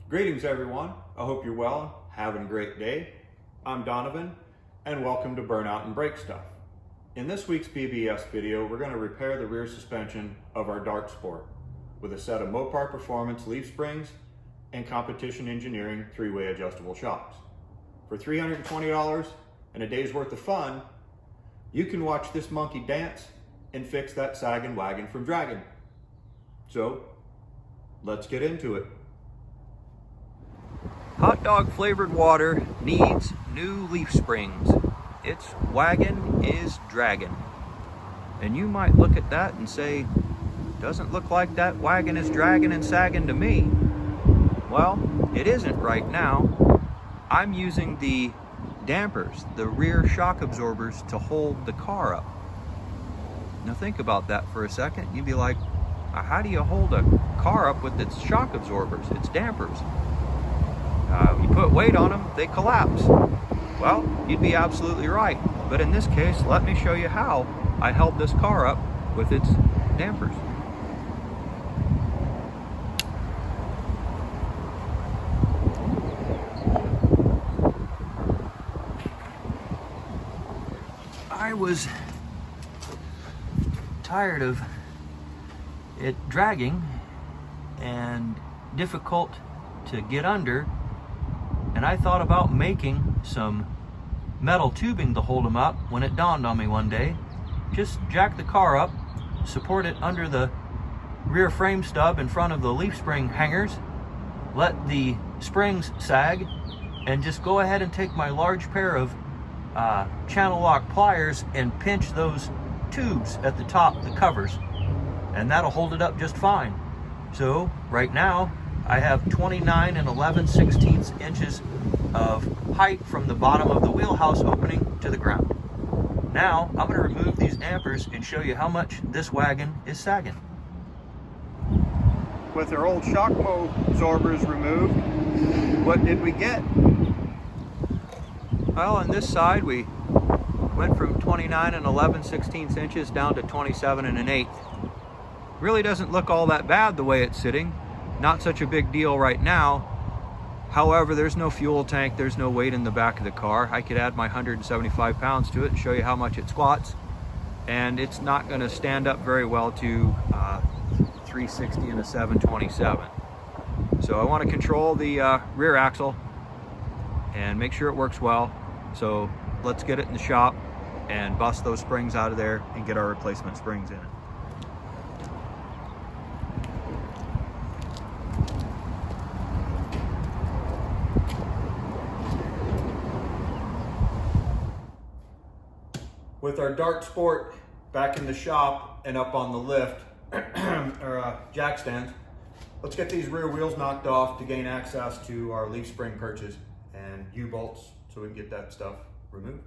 Greetings everyone, I hope you're well, having a great day. I'm Donovan and welcome to Burnout and Brake Stuff. In this week's BBS video, we're going to repair the rear suspension of our Dart Sport with a set of Mopar Performance leaf springs and Competition Engineering 3-way adjustable shocks. For $320 and a day's worth of fun, you can watch this monkey dance and fix that sagging wagon from dragging. So, let's get into it. Hot dog flavored water needs new leaf springs. Its wagon is dragging. And you might look at that and say, doesn't look like that wagon is dragging and sagging to me. Well, it isn't right now. I'm using the dampers, the rear shock absorbers, to hold the car up. Now think about that for a second. You'd be like, how do you hold a car up with its shock absorbers, its dampers? You put weight on them, they collapse. Well, you'd be absolutely right. But in this case, let me show you how I held this car up with its dampers. I was tired of it dragging and difficult to get under, and I thought about making some metal tubing to hold them up when it dawned on me one day. Just jack the car up, support it under the rear frame stub in front of the leaf spring hangers, let the springs sag, and just go ahead and take my large pair of channel lock pliers and pinch those tubes at the top, the covers, and that'll hold it up just fine. So right now I have 29 and 11/16 inches of height from the bottom of the wheelhouse opening to the ground. Now I'm going to remove these dampers and show you how much this wagon is sagging. With our old shock absorbers removed, what did we get? Well, on this side we went from 29 and 11/16 inches down to 27 and an eighth. Really doesn't look all that bad the way it's sitting. Not such a big deal right now. However, there's no fuel tank, there's no weight in the back of the car. I could add my 175 pounds to it and show you how much it squats. And it's not going to stand up very well to 360 and a 727. So I want to control the rear axle and make sure it works well. So let's get it in the shop and bust those springs out of there and get our replacement springs in. With our Dart Sport back in the shop and up on the lift, or jack stands, let's get these rear wheels knocked off to gain access to our leaf spring perches and U-bolts so we can get that stuff removed.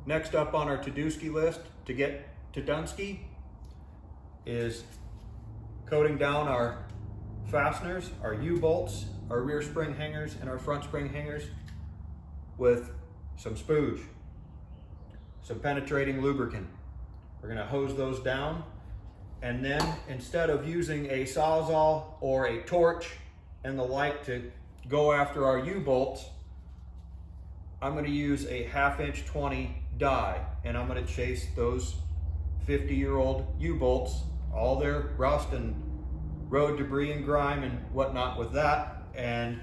Next up on our to-do-ski list to get to Dunsky is coating down our fasteners, our U-bolts, our rear spring hangers, and our front spring hangers with some spooge, some penetrating lubricant. We're going to hose those down, and then instead of using a Sawzall or a torch and the like to go after our U-bolts, I'm going to use a 1/2" 20 die, and I'm going to chase those 50-year-old U-bolts, all their rust and road debris and grime and whatnot with that, and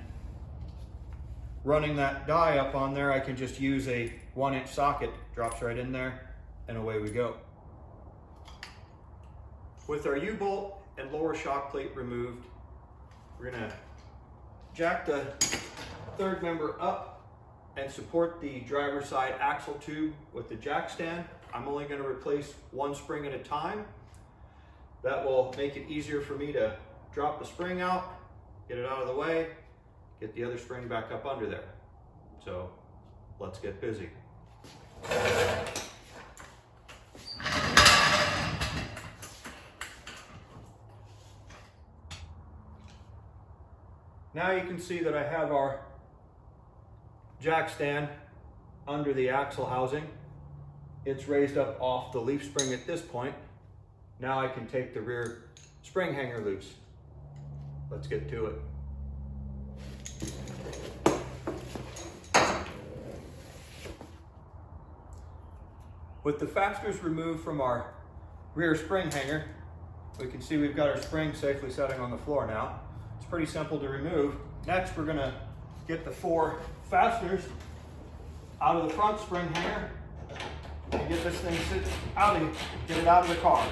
running that die up on there, I can just use a 1-inch socket, drops right in there, and away we go. With our U-bolt and lower shock plate removed, we're going to jack the third member up and support the driver's side axle tube with the jack stand. I'm only going to replace one spring at a time. That will make it easier for me to drop the spring out, get it out of the way, get the other spring back up under there. So let's get busy. Now you can see that I have our jack stand under the axle housing. It's raised up off the leaf spring at this point. Now I can take the rear spring hanger loose. Let's get to it. With the fasteners removed from our rear spring hanger, we can see we've got our spring safely setting on the floor now. It's pretty simple to remove. Next, we're gonna get the 4 fasteners out of the front spring hanger and get this thing get it out of the car.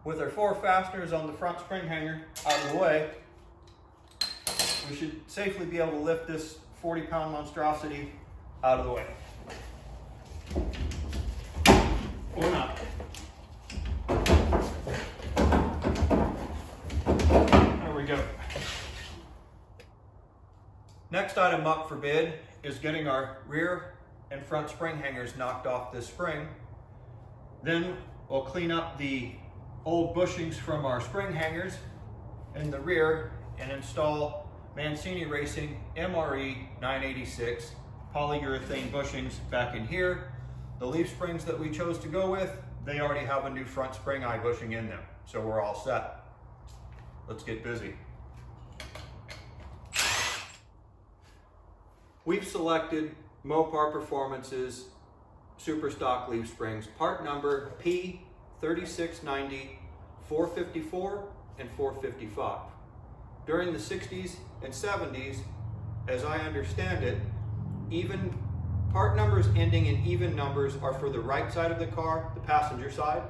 With our 4 fasteners on the front spring hanger out of the way, we should safely be able to lift this 40-pound monstrosity out of the way. Or not. There we go. Next item up for bid is getting our rear and front spring hangers knocked off this spring. Then we'll clean up the old bushings from our spring hangers in the rear and install Mancini Racing MRE 986 polyurethane bushings back in here. The leaf springs that we chose to go with, they already have a new front spring eye bushing in them, so we're all set. Let's get busy. We've selected Mopar Performance's Super Stock leaf springs, part number P3690, 454 and 455. During the 60s and 70s, as I understand it, even part numbers ending in even numbers are for the right side of the car, the passenger side,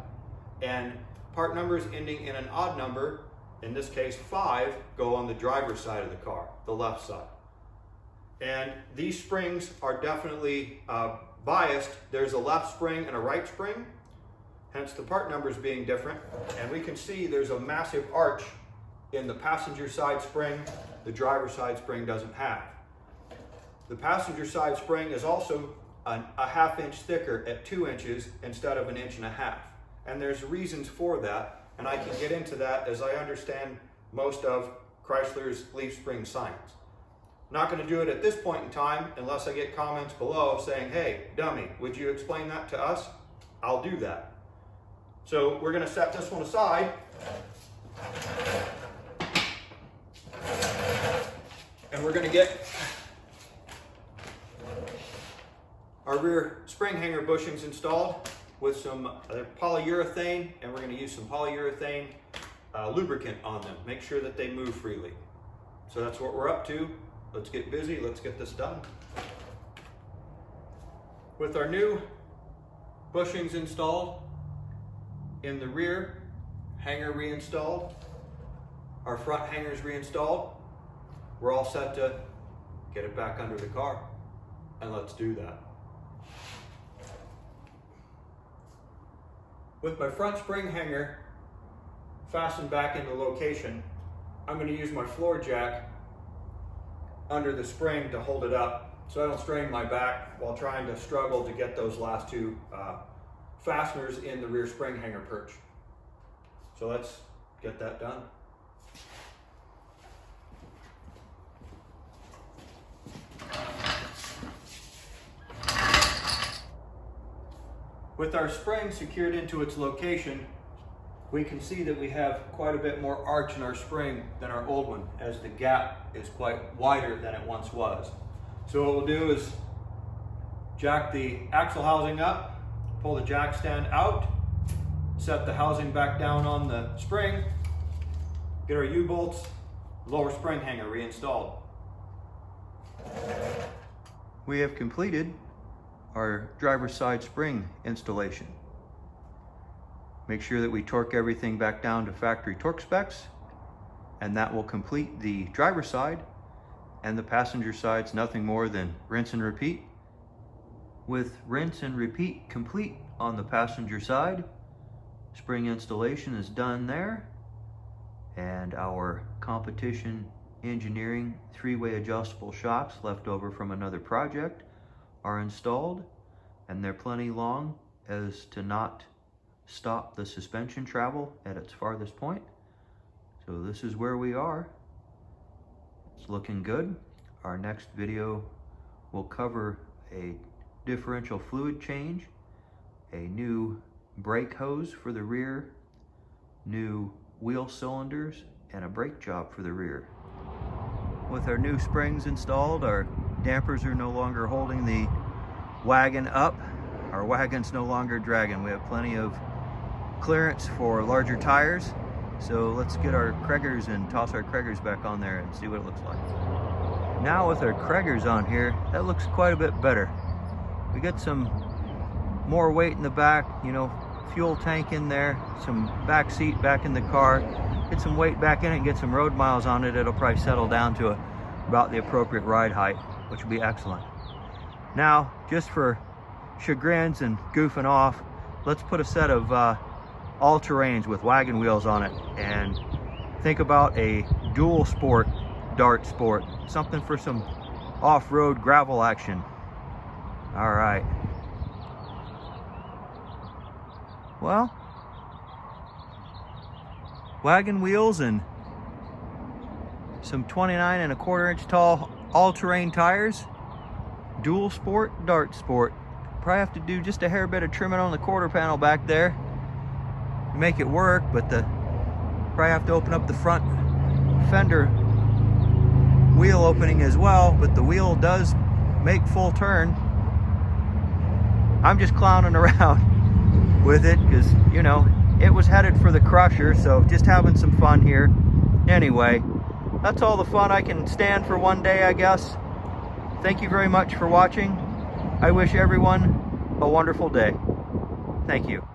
and part numbers ending in an odd number, in this case 5, go on the driver's side of the car, the left side. And these springs are definitely biased. There's a left spring and a right spring, hence the part numbers being different. And we can see there's a massive arch in the passenger side spring, the driver's side spring doesn't have. The passenger side spring is also a ½ inch thicker at 2 inches instead of 1.5 inches. And there's reasons for that, and I can get into that as I understand most of Chrysler's leaf spring science. Not going to do it at this point in time unless I get comments below saying, hey, dummy, would you explain that to us? I'll do that. So we're going to set this one aside. And we're going to get our rear spring hanger bushings installed with some polyurethane, and we're going to use some polyurethane lubricant on them. Make sure that they move freely. So that's what we're up to. Let's get busy. Let's get this done. With our new bushings installed, in the rear hanger reinstalled, our front hangers reinstalled, we're all set to get it back under the car, and let's do that. With my front spring hanger fastened back into location, I'm going to use my floor jack under the spring to hold it up so I don't strain my back while trying to struggle to get those last 2 fasteners in the rear spring hanger perch. So let's get that done. With our spring secured into its location, we can see that we have quite a bit more arch in our spring than our old one, as the gap is quite wider than it once was. So what we'll do is jack the axle housing up, pull the jack stand out, set the housing back down on the spring, get our U-bolts, lower spring hanger reinstalled. We have completed our driver's side spring installation. Make sure that we torque everything back down to factory torque specs, and that will complete the driver's side, and the passenger side's nothing more than rinse and repeat. With rinse and repeat complete on the passenger side, spring installation is done there, and our competition engineering 3-way adjustable shocks left over from another project are installed, and they're plenty long as to not stop the suspension travel at its farthest point. So this is where we are. It's looking good. Our next video will cover a differential fluid change, a new brake hose for the rear, new wheel cylinders, and a brake job for the rear. With our new springs installed, our dampers are no longer holding the wagon up. Our wagon's no longer dragging. We have plenty of clearance for larger tires. So let's get our Craigers and toss our Craigers back on there and see what it looks like. Now with our Craigers on here, that looks quite a bit better. We get some more weight in the back, you know, fuel tank in there, some back seat back in the car, get some weight back in it and get some road miles on it. It'll probably settle down to about the appropriate ride height, which will be excellent. Now, just for chagrins and goofing off, let's put a set of all-terrains with wagon wheels on it and think about a dual sport dart sport, something for some off-road gravel action. All right. Well, wagon wheels and some 29¼ inch tall all-terrain tires, dual sport dart sport. Probably have to do just a hair bit of trimming on the quarter panel back there to make it work, but probably have to open up the front fender wheel opening as well, but the wheel does make full turn. I'm just clowning around with it because, you know, it was headed for the crusher, so just having some fun here. Anyway, that's all the fun I can stand for one day, I guess. Thank you very much for watching. I wish everyone a wonderful day. Thank you.